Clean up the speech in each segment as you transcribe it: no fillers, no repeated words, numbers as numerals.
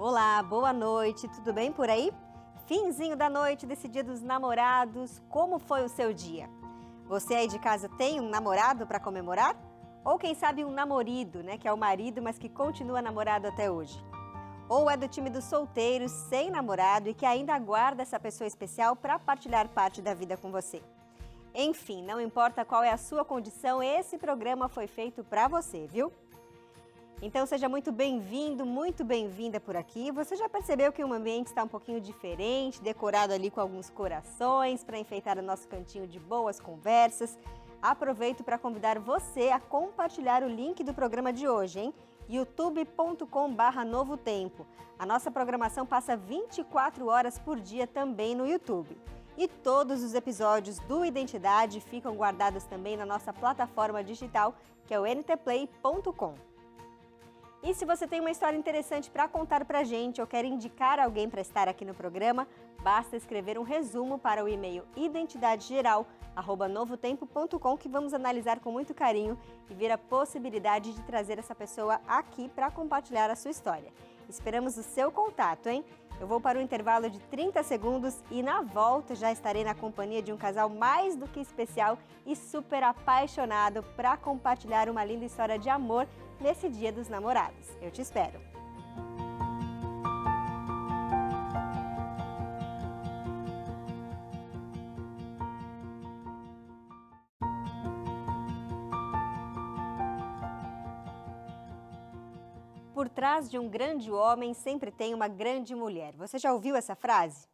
Olá, boa noite, tudo bem por aí? Finzinho da noite desse Dia dos Namorados, como foi o seu dia? Você aí de casa tem um namorado para comemorar? Ou quem sabe um namorido, né, que é o marido, mas que continua namorado até hoje? Ou é do time dos solteiros, sem namorado e que ainda aguarda essa pessoa especial para partilhar parte da vida com você? Enfim, não importa qual é a sua condição, esse programa foi feito para você, viu? Então seja muito bem-vindo, muito bem-vinda por aqui. Você já percebeu que o ambiente está um pouquinho diferente, decorado ali com alguns corações para enfeitar o nosso cantinho de boas conversas. Aproveito para convidar você a compartilhar o link do programa de hoje, hein? youtube.com/Novo Tempo. A nossa programação passa 24 horas por dia também no YouTube. E todos os episódios do Identidade ficam guardados também na nossa plataforma digital, que é o ntplay.com. E se você tem uma história interessante para contar para a gente ou quer indicar alguém para estar aqui no programa, basta escrever um resumo para o e-mail identidadegeral@novotempo.com que vamos analisar com muito carinho e ver a possibilidade de trazer essa pessoa aqui para compartilhar a sua história. Esperamos o seu contato, hein? Eu vou para um intervalo de 30 segundos e na volta já estarei na companhia de um casal mais do que especial e super apaixonado para compartilhar uma linda história de amor nesse Dia dos Namorados. Eu te espero! Por trás de um grande homem sempre tem uma grande mulher. Você já ouviu essa frase?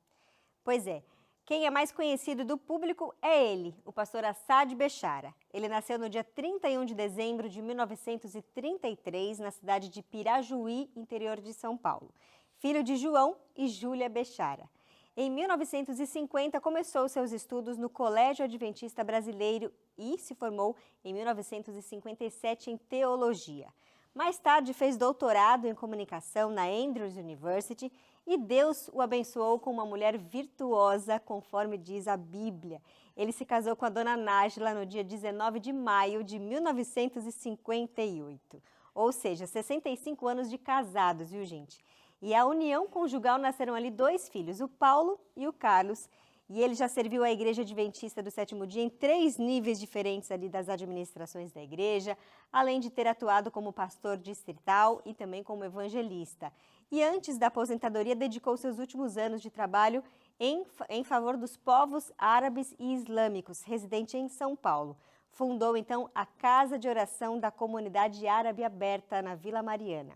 Pois é, quem é mais conhecido do público é ele, o pastor Assad Bechara. Ele nasceu no dia 31 de dezembro de 1933, na cidade de Pirajuí, interior de São Paulo. Filho de João e Júlia Bechara. Em 1950, começou seus estudos no Colégio Adventista Brasileiro e se formou em 1957 em Teologia. Mais tarde, fez doutorado em comunicação na Andrews University e Deus o abençoou com uma mulher virtuosa, conforme diz a Bíblia. Ele se casou com a dona Nájila no dia 19 de maio de 1958. Ou seja, 65 anos de casados, viu, gente? E a união conjugal nasceram ali 2 filhos, o Paulo e o Carlos. E ele já serviu a Igreja Adventista do Sétimo Dia em 3 níveis diferentes ali das administrações da igreja, além de ter atuado como pastor distrital e também como evangelista. E antes da aposentadoria, dedicou seus últimos anos de trabalho em favor dos povos árabes e islâmicos, residente em São Paulo. Fundou, então, a Casa de Oração da Comunidade Árabe Aberta, na Vila Mariana.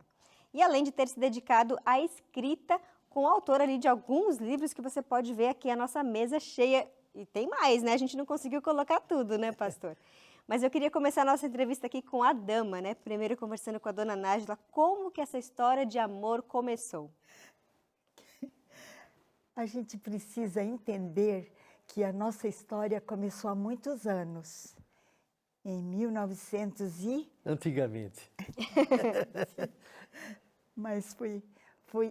E além de ter se dedicado à escrita, com o autor ali de alguns livros que você pode ver aqui a nossa mesa cheia. E tem mais, né? A gente não conseguiu colocar tudo, né, pastor? Mas eu queria começar a nossa entrevista aqui com a dama, né? Primeiro conversando com a dona Nájila, como que essa história de amor começou? A gente precisa entender que a nossa história começou há muitos anos. Em 1900 e... Antigamente. Mas foi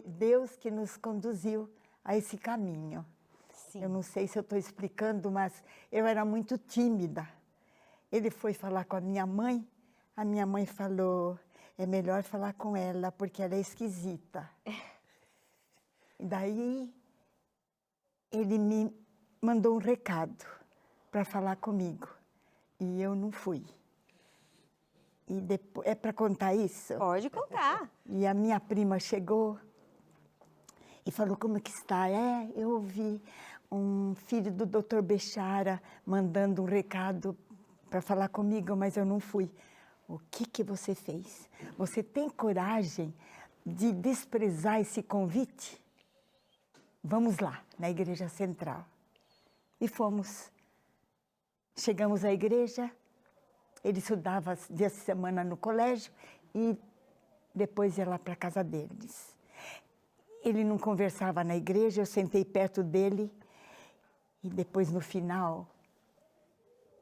Deus que nos conduziu a esse caminho. Sim. Eu não sei se eu estou explicando, mas eu era muito tímida. Ele foi falar com a minha mãe falou, é melhor falar com ela porque ela é esquisita. E daí ele me mandou um recado para falar comigo e eu não fui. E depois, é para contar isso? Pode contar. E a minha prima chegou e falou, como que está? Eu ouvi um filho do Dr. Bechara mandando um recado para falar comigo, mas eu não fui. O que você fez? Você tem coragem de desprezar esse convite? Vamos lá, na Igreja Central. E fomos. Chegamos à igreja, ele estudava dias de semana no colégio e depois ia lá para a casa deles. Ele não conversava na igreja, eu sentei perto dele e depois no final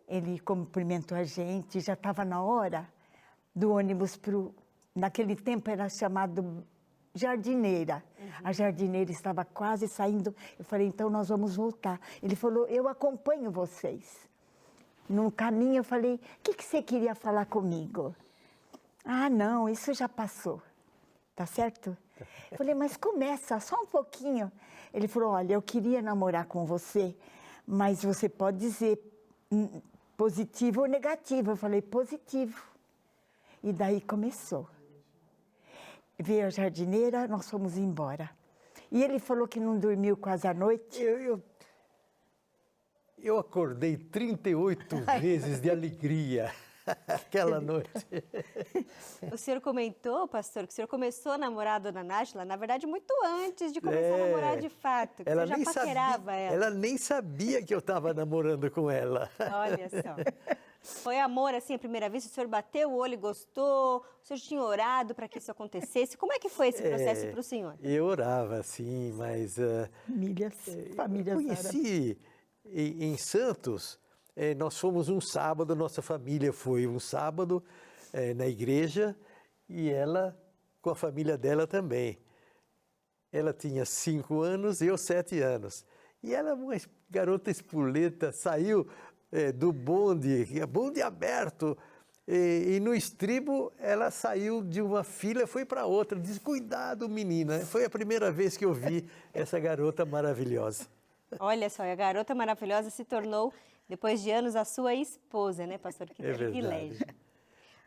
ele cumprimentou a gente, já estava na hora do ônibus naquele tempo era chamado jardineira. A jardineira estava quase saindo, eu falei, então nós vamos voltar. Ele falou, eu acompanho vocês. No caminho eu falei, o que você queria falar comigo? Ah, não, isso já passou, tá certo? Eu falei, mas começa, só um pouquinho. Ele falou, olha, eu queria namorar com você, mas você pode dizer positivo ou negativo. Eu falei, positivo. E daí começou. Veio a jardineira, nós fomos embora. E ele falou que não dormiu quase a noite. Eu acordei 38 vezes de alegria aquela noite. O senhor comentou, pastor, que o senhor começou a namorar a dona Nájila, na verdade, muito antes de começar a namorar de fato, que Ela o senhor já paquerava ela. Ela nem sabia que eu estava namorando com ela. Olha só. Foi amor, assim, à primeira vista? O senhor bateu o olho e gostou? O senhor tinha orado para que isso acontecesse? Como é que foi esse processo para o senhor? Eu orava, sim, mas... Famílias conheci em Santos, nós fomos um sábado, nossa família foi um sábado na igreja e ela com a família dela também. Ela tinha 5 anos e eu 7 anos. E ela, uma garota espoleta, saiu do bonde aberto, e no estribo ela saiu de uma fila e foi para outra. Disse, cuidado, menina. Foi a primeira vez que eu vi essa garota maravilhosa. Olha só, a garota maravilhosa se tornou, depois de anos, a sua esposa, né, pastor? Que privilégio.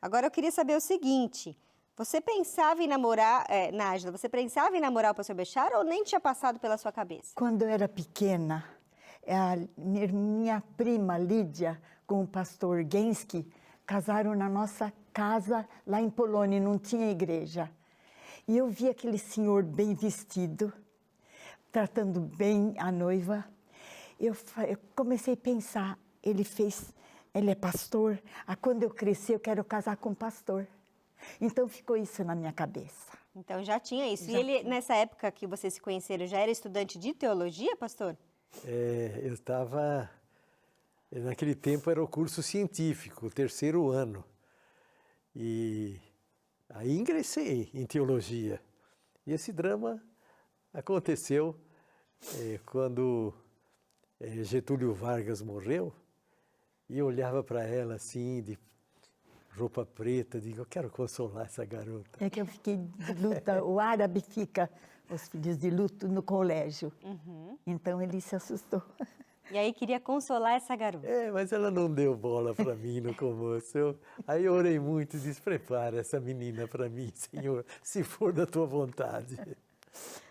Agora eu queria saber o seguinte, você pensava em namorar, Nájila, você pensava em namorar o pastor Bechara ou nem tinha passado pela sua cabeça? Quando eu era pequena, a minha prima Lídia com o pastor Gensky casaram na nossa casa lá em Polônia, não tinha igreja. E eu vi aquele senhor bem vestido, tratando bem a noiva. Eu comecei a pensar, ele é pastor, quando eu crescer eu quero casar com um pastor. Então ficou isso na minha cabeça. Então já tinha isso. E ele, nessa época que vocês se conheceram, já era estudante de teologia, pastor? Eu estava... Naquele tempo era o curso científico, o 3º ano. E aí ingressei em teologia. E esse drama aconteceu quando Getúlio Vargas morreu. E eu olhava para ela assim, de roupa preta, digo, eu quero consolar essa garota. É que eu fiquei de luta, o árabe fica, os filhos de luto, no colégio. Então ele se assustou. E aí queria consolar essa garota. Mas ela não deu bola para mim no começo. Aí eu orei muito e disse, prepara essa menina para mim, Senhor, se for da tua vontade.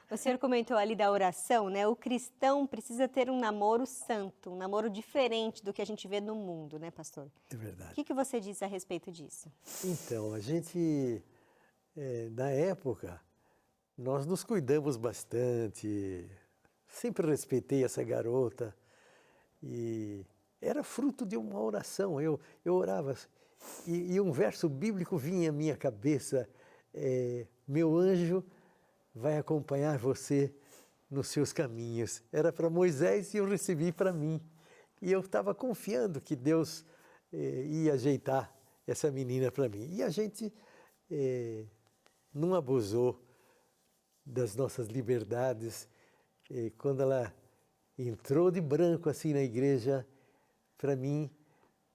O senhor comentou ali da oração, né? O cristão precisa ter um namoro santo, um namoro diferente do que a gente vê no mundo, né, pastor? É verdade. O que você diz a respeito disso? Então, a gente, na época, nós nos cuidamos bastante, sempre respeitei essa garota e era fruto de uma oração. Eu orava e um verso bíblico vinha à minha cabeça, meu anjo vai acompanhar você nos seus caminhos. Era para Moisés e eu recebi para mim. E eu estava confiando que Deus ia ajeitar essa menina para mim. E a gente não abusou das nossas liberdades. Quando ela entrou de branco assim na igreja, para mim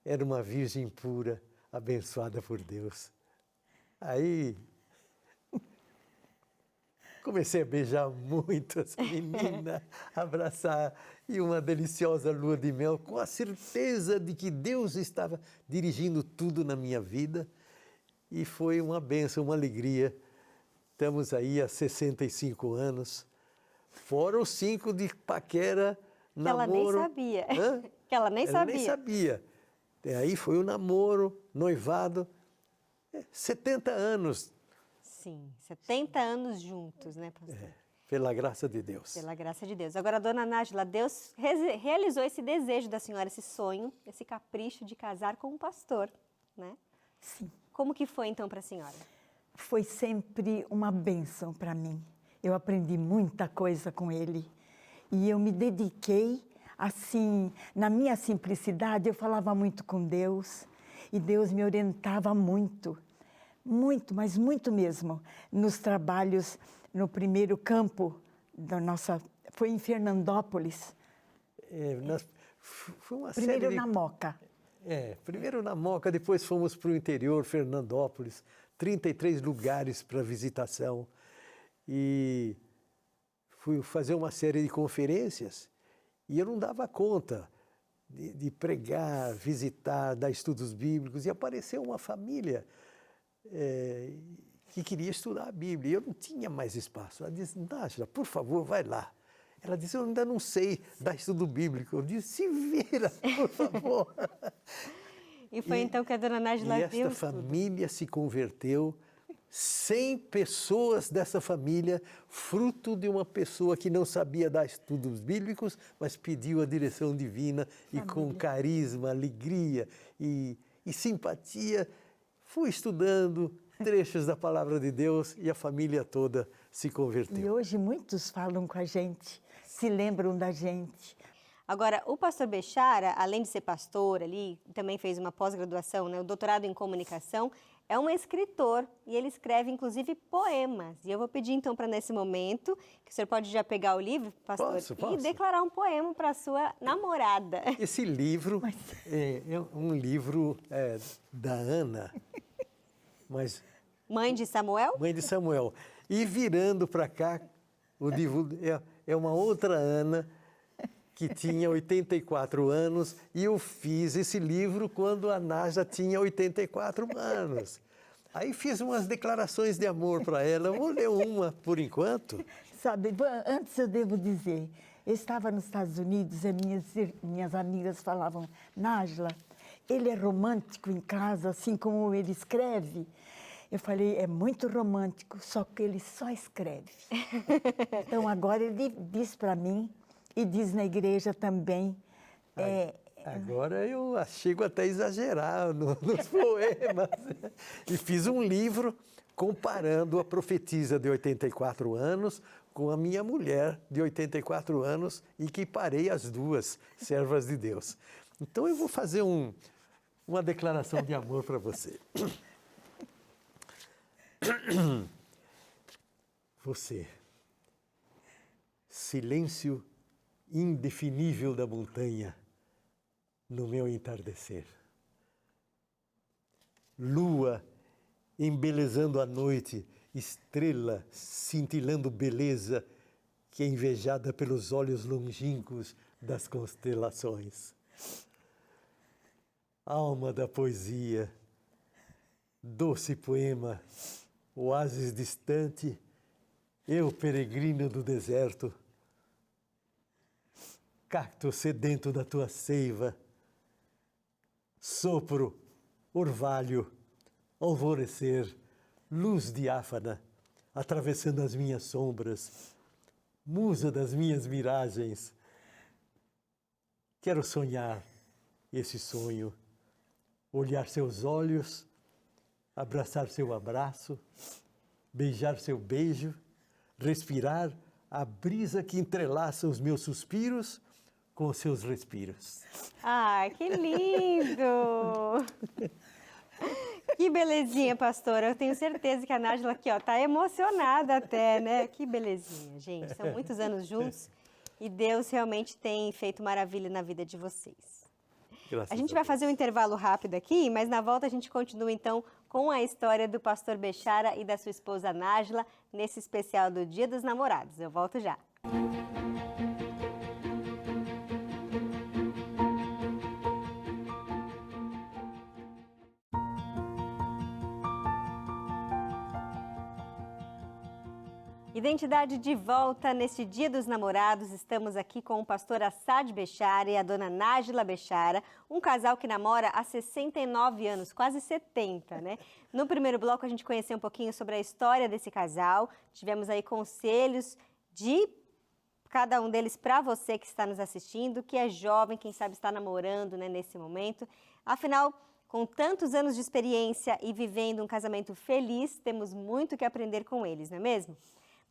era uma virgem pura, abençoada por Deus. Aí comecei a beijar muito essa menina, abraçar, e uma deliciosa lua de mel, com a certeza de que Deus estava dirigindo tudo na minha vida. E foi uma bênção, uma alegria. Estamos aí há 65 anos, fora os 5 de paquera, namoro. Ela nem sabia. Que ela nem sabia. Ela nem sabia. Aí foi o namoro, noivado, 70 anos. Sim, 70 anos juntos, né, pastor? Pela graça de Deus. Pela graça de Deus. Agora, dona Nájila, Deus realizou esse desejo da senhora, esse sonho, esse capricho de casar com um pastor, né? Sim. Como que foi, então, para a senhora? Foi sempre uma bênção para mim. Eu aprendi muita coisa com ele. E eu me dediquei, assim, na minha simplicidade, eu falava muito com Deus. E Deus me orientava muito. Muito, mas muito mesmo, nos trabalhos, no primeiro campo da nossa... Foi em Fernandópolis. Foi uma Primeiro série de... na Moca. Primeiro na Moca, depois fomos para o interior, Fernandópolis, 33 lugares para visitação. e fui fazer uma série de conferências e eu não dava conta de pregar, visitar, dar estudos bíblicos, e apareceu uma família que queria estudar a Bíblia, e eu não tinha mais espaço. Ela disse, Nájila, por favor, vai lá. Ela disse, eu ainda não sei dar estudo bíblico. Eu disse, se vira, por favor. E foi então que a dona Nájila E deu esta estudo. família se converteu, 100 pessoas dessa família, fruto de uma pessoa que não sabia dar estudos bíblicos, mas pediu a direção divina e com carisma, alegria e simpatia, fui estudando trechos da palavra de Deus e a família toda se converteu. E hoje muitos falam com a gente, se lembram da gente. Agora, o pastor Bechara, além de ser pastor ali, também fez uma pós-graduação, né, o doutorado em comunicação, é um escritor e ele escreve, inclusive, poemas. E eu vou pedir, então, para nesse momento, que o senhor pode já pegar o livro, pastor, Posso. e declarar um poema para a sua namorada. Esse livro é um livro da Ana, mas Mãe de Samuel? mãe de Samuel. E virando para cá, o livro é uma outra Ana, que tinha 84 anos, e eu fiz esse livro quando a Nájila tinha 84 anos. Aí fiz umas declarações de amor para ela. Eu vou ler uma por enquanto. Sabe, antes eu devo dizer, eu estava nos Estados Unidos e minhas amigas falavam, Nájila, ele é romântico em casa, assim como ele escreve. Eu falei, é muito romântico, só que ele só escreve. Então agora ele diz para mim, e diz na igreja também. Agora eu chego até a exagerar nos poemas. E fiz um livro comparando a profetisa de 84 anos com a minha mulher de 84 anos e equiparei as duas servas de Deus. Então eu vou fazer uma declaração de amor para você. Você, silêncio indefinível da montanha no meu entardecer. Lua embelezando a noite, estrela cintilando beleza que é invejada pelos olhos longínquos das constelações. Alma da poesia, doce poema, oásis distante, eu peregrino do deserto, cacto sedento da tua seiva, sopro, orvalho, alvorecer, luz diáfana, atravessando as minhas sombras, musa das minhas miragens. Quero sonhar esse sonho, olhar seus olhos, abraçar seu abraço, beijar seu beijo, respirar a brisa que entrelaça os meus suspiros com os seus respiros. Ah, que lindo! Que belezinha, pastora. Eu tenho certeza que a Nájila aqui, ó, tá emocionada até, né? Que belezinha, gente. São muitos anos juntos e Deus realmente tem feito maravilha na vida de vocês. Graças A gente vai fazer um intervalo rápido aqui, mas na volta a gente continua então com a história do pastor Bechara e da sua esposa Nájila nesse especial do Dia dos Namorados. Eu volto já. Identidade de volta neste Dia dos Namorados. Estamos aqui com o pastor Assad Bechara e a dona Nájila Bechara, um casal que namora há 69 anos, quase 70, né? No primeiro bloco a gente conheceu um pouquinho sobre a história desse casal, tivemos aí conselhos de cada um deles para você que está nos assistindo, que é jovem, quem sabe está namorando, né, nesse momento. Afinal, com tantos anos de experiência e vivendo um casamento feliz, temos muito que aprender com eles, não é mesmo?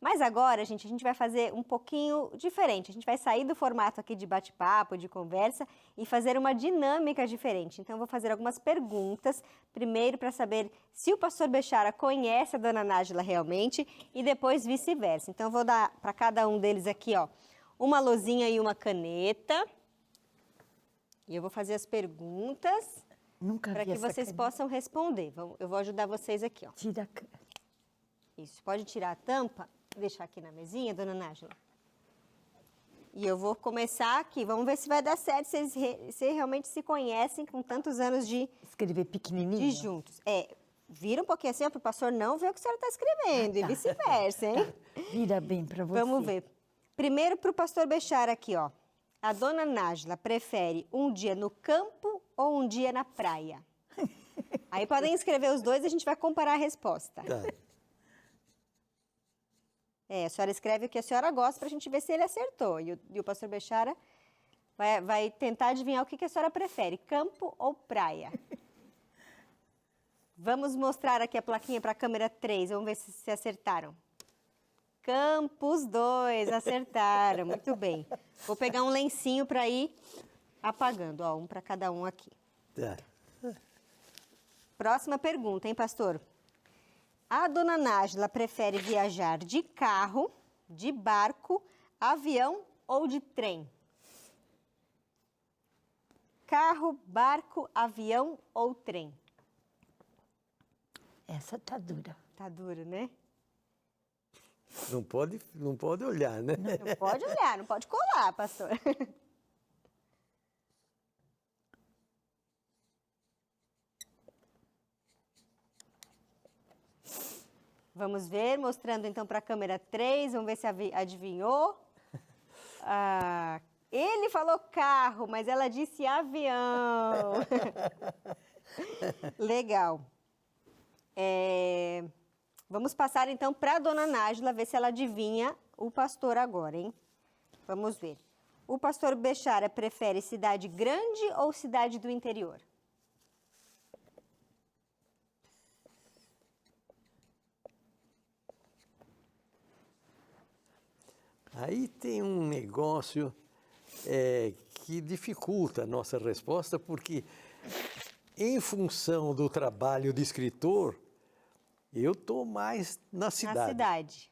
Mas agora, gente, a gente vai fazer um pouquinho diferente. A gente vai sair do formato aqui de bate-papo, de conversa e fazer uma dinâmica diferente. Então, eu vou fazer algumas perguntas, primeiro para saber se o pastor Bechara conhece a dona Nájila realmente e depois vice-versa. Então, eu vou dar para cada um deles aqui, ó, uma lousinha e uma caneta. E eu vou fazer as perguntas para que vocês possam responder. Eu vou ajudar vocês aqui, ó. Tira. Isso, pode tirar a tampa. deixar aqui na mesinha, dona Nájila. E eu vou começar aqui. Vamos ver se vai dar certo, se realmente se conhecem com tantos anos de Escrever pequenininho? juntos. Vira um pouquinho assim, para o pastor não ver o que a senhora está escrevendo, e vice-versa, hein? Vira bem para você. Vamos ver. Primeiro para o pastor Bechara aqui, ó. A dona Nájila prefere um dia no campo ou um dia na praia? Aí podem escrever os dois e a gente vai comparar a resposta. Tá. A senhora escreve o que a senhora gosta para a gente ver se ele acertou. E o pastor Bechara vai tentar adivinhar o que a senhora prefere, campo ou praia. Vamos mostrar aqui a plaquinha para a câmera 3, vamos ver se acertaram. Campo, os dois, acertaram, muito bem. Vou pegar um lencinho para ir apagando, ó, um para cada um aqui. Tá. Próxima pergunta, hein, pastor? A dona Nájila prefere viajar de carro, de barco, avião ou de trem? Carro, barco, avião ou trem? Essa tá dura. Tá duro, né? Não pode olhar, né? Não pode olhar, não pode colar, pastor. Vamos ver, mostrando então para a câmera 3, vamos ver se adivinhou. Ele falou carro, mas ela disse avião. Legal. Vamos passar então para a dona Nájila, ver se ela adivinha o pastor agora, hein? Vamos ver. O pastor Bechara prefere cidade grande ou cidade do interior? Aí tem um negócio que dificulta a nossa resposta, porque em função do trabalho de escritor, eu estou mais na cidade. Na cidade.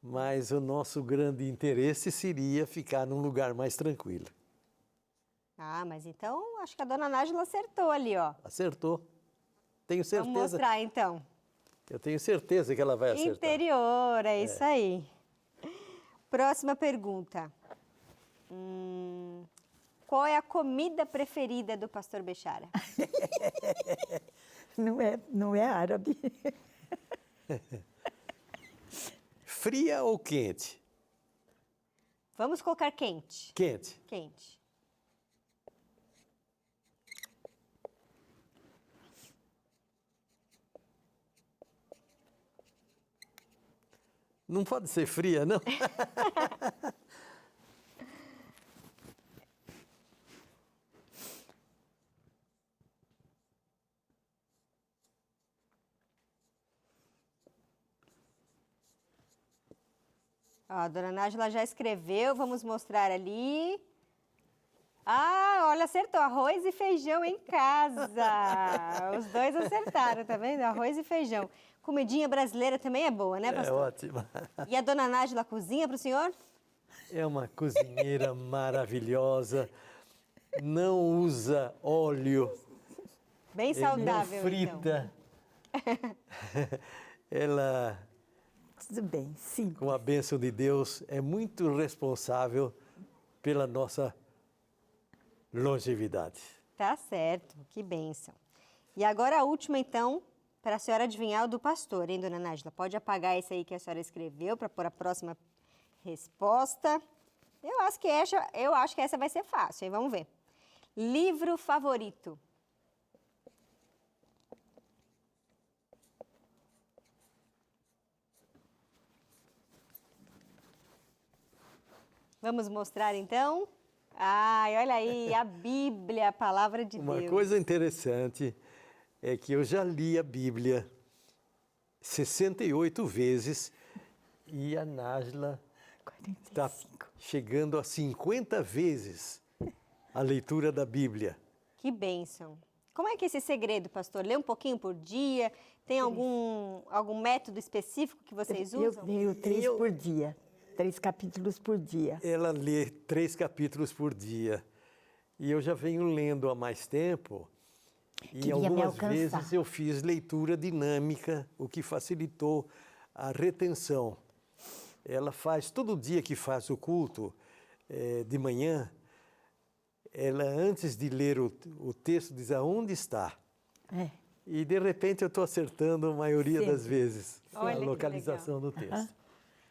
Mas o nosso grande interesse seria ficar num lugar mais tranquilo. Mas então acho que a dona Nájila acertou ali, ó. Acertou. Tenho certeza. Vamos mostrar então. Eu tenho certeza que ela vai acertar. Interior, é isso aí. Próxima pergunta. Qual é a comida preferida do pastor Bechara? Não é árabe. Fria ou quente? Vamos colocar quente. Quente. Quente. Não pode ser fria, não? Ó, a dona Nájila já escreveu, vamos mostrar ali. Olha, acertou, arroz e feijão em casa. Os dois acertaram, tá vendo? Arroz e feijão. Comidinha brasileira também é boa, né, pastor? É ótima. E a dona Nájila cozinha para o senhor? É uma cozinheira maravilhosa, não usa óleo. Bem saudável, não frita. então. Ela, Tudo bem, sim. com a bênção de Deus, é muito responsável pela nossa longevidade. Tá certo, que bênção. E agora a última, então, para a senhora adivinhar o do pastor, hein, dona Nájila? Pode apagar esse aí que a senhora escreveu para pôr a próxima resposta. Eu acho que essa vai ser fácil, hein? Vamos ver. Livro favorito? Vamos mostrar, então? Olha aí, a Bíblia, a palavra de Deus. Uma coisa interessante é que eu já li a Bíblia 68 vezes e a Nájila está 45. chegando a 50 vezes a leitura da Bíblia. Que bênção. Como é que é esse segredo, pastor? Lê um pouquinho por dia? Tem algum método específico que vocês usam? Eu leio 3 por dia. 3 capítulos por dia. Ela lê 3 capítulos por dia. E eu já venho lendo há mais tempo. E Queria me algumas alcançar. vezes eu fiz leitura dinâmica, o que facilitou a retenção. ela faz, todo dia que faz o culto de manhã, ela, antes de ler o texto, diz aonde está. É. E, de repente, eu estou acertando a maioria das Sempre. vezes Olha a que localização do texto.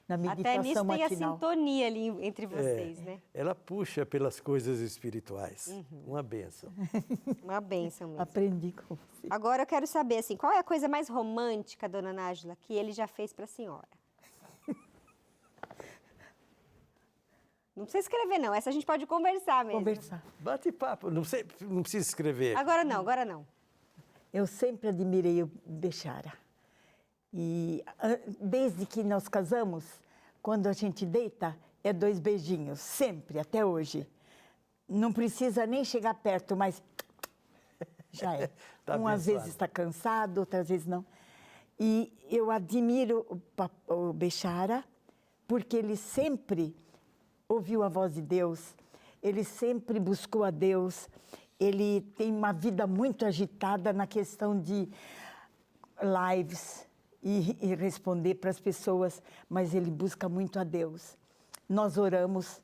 Na Até meditação nisso tem a matinal. sintonia ali entre vocês, né? Ela puxa pelas coisas espirituais. Uma bênção. Uma bênção mesmo. Aprendi com você. Agora eu quero saber, assim, qual é a coisa mais romântica, dona Nájila, que ele já fez para a senhora? Não precisa escrever, não. Essa a gente pode conversar mesmo. Conversar. Bate papo, não precisa escrever. Agora não, agora não. Eu sempre admirei o Bechara. E desde que nós casamos, quando a gente deita, é 2 beijinhos, sempre, até hoje. Não precisa nem chegar perto, mas já é. Tá Às abençoado. vezes está cansado, outras vezes não. E eu admiro o Bechara, porque ele sempre ouviu a voz de Deus, ele sempre buscou a Deus, ele tem uma vida muito agitada na questão de lives e responder para as pessoas, mas ele busca muito a Deus. Nós oramos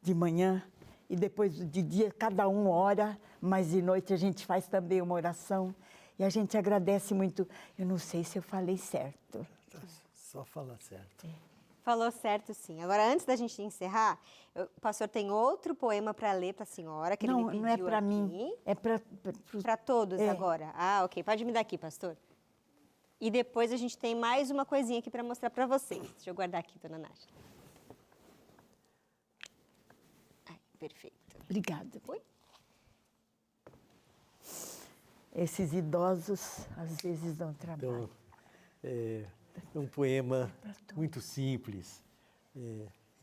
de manhã e depois de dia cada um ora, mas de noite a gente faz também uma oração e a gente agradece muito. Eu não sei se eu falei certo. Só falar certo. Falou certo, sim. Agora, antes da gente encerrar, o pastor tem outro poema para ler para a senhora, que ele me pediu Não é para aqui. mim, é para Para todos É. agora. Ah, ok. Pode me dar aqui, pastor. E depois a gente tem mais uma coisinha aqui para mostrar para vocês. Deixa eu guardar aqui, dona Nájila. Ai, perfeito. Obrigada. Oi? Esses idosos às vezes dão trabalho. Então, é um poema muito simples,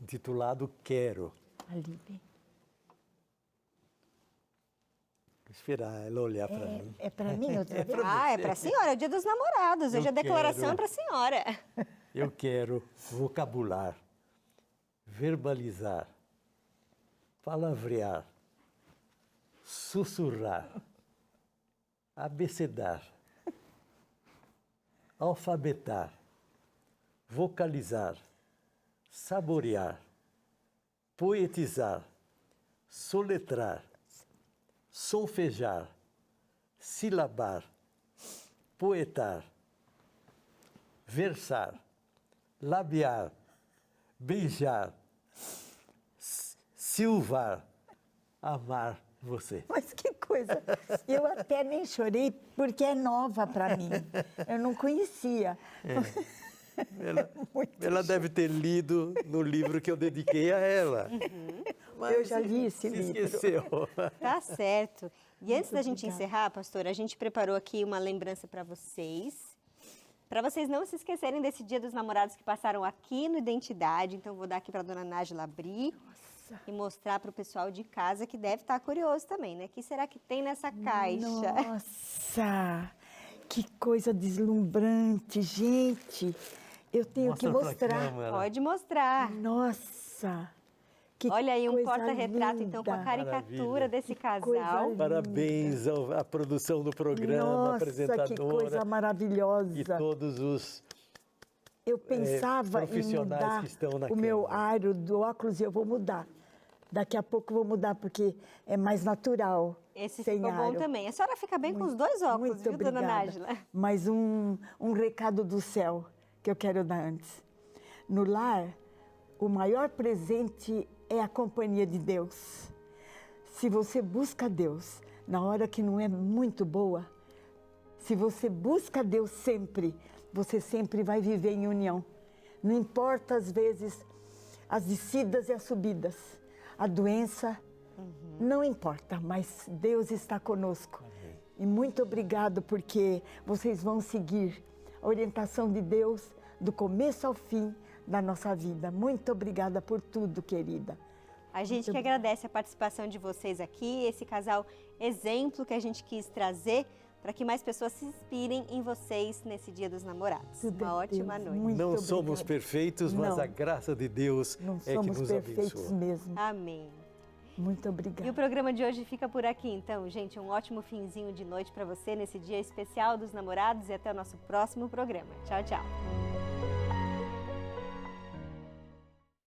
intitulado Quero. Ali, bem. Vou esperar ela olhar para mim. É para mim outra vez? Ah, é para a senhora, é o dia dos namorados. Hoje a declaração quero. é para a senhora. Eu quero vocabular, verbalizar, palavrear, sussurrar, abecedar, alfabetar, vocalizar, saborear, poetizar, soletrar, solfejar, silabar, poetar, versar, labiar, beijar, silvar, amar você. Mas que coisa! Eu até nem chorei porque é nova para mim. Eu não conhecia. Ela deve ter lido no livro que eu dediquei a ela. Mas Eu já li esse se livro. esqueceu. Tá certo. E antes da gente obrigada. encerrar, pastora, a gente preparou aqui uma lembrança para vocês não se esquecerem desse Dia dos Namorados que passaram aqui no Identidade. Então, vou dar aqui para a dona Nájila abrir e mostrar para o pessoal de casa que deve estar curioso também, né? O que será que tem nessa caixa? Nossa! Que coisa deslumbrante, gente! Eu tenho que Mostra pra mostrar. câmera. Pode mostrar. Nossa! Que Olha aí um coisa porta-retrato, então, com a linda. caricatura Maravilha. desse coisa casal. linda. Parabéns à produção do programa, Nossa, apresentadora que coisa maravilhosa! e todos os Eu pensava em profissionais mudar que estão na o meu câmera. aro do óculos e eu vou mudar. Daqui a pouco eu vou mudar, porque é mais natural. Esse sem ficou bom aro. também. A senhora fica bem com os dois óculos, Muito viu, dona obrigada. Nájila? Mas um recado do céu que eu quero dar antes. No lar, o maior presente é a companhia de Deus. Se você busca Deus na hora que não é muito boa, se você busca Deus sempre, você sempre vai viver em união. Não importa, às vezes, as descidas e as subidas, a doença, não importa, mas Deus está conosco. E muito obrigado, porque vocês vão seguir a orientação de Deus do começo ao fim da nossa vida. Muito obrigada por tudo, querida. A gente que agradece a participação de vocês aqui, esse casal exemplo que a gente quis trazer para que mais pessoas se inspirem em vocês nesse Dia dos Namorados. Tudo Uma é ótima Deus. noite. Muito Não obrigada. somos perfeitos, mas Não. a graça de Deus Não é que somos nos perfeitos abençoa. mesmo. Amém. Muito E obrigada. o programa de hoje fica por aqui, então, gente. Um ótimo finzinho de noite para você nesse dia especial dos namorados e até o nosso próximo programa. Tchau, tchau.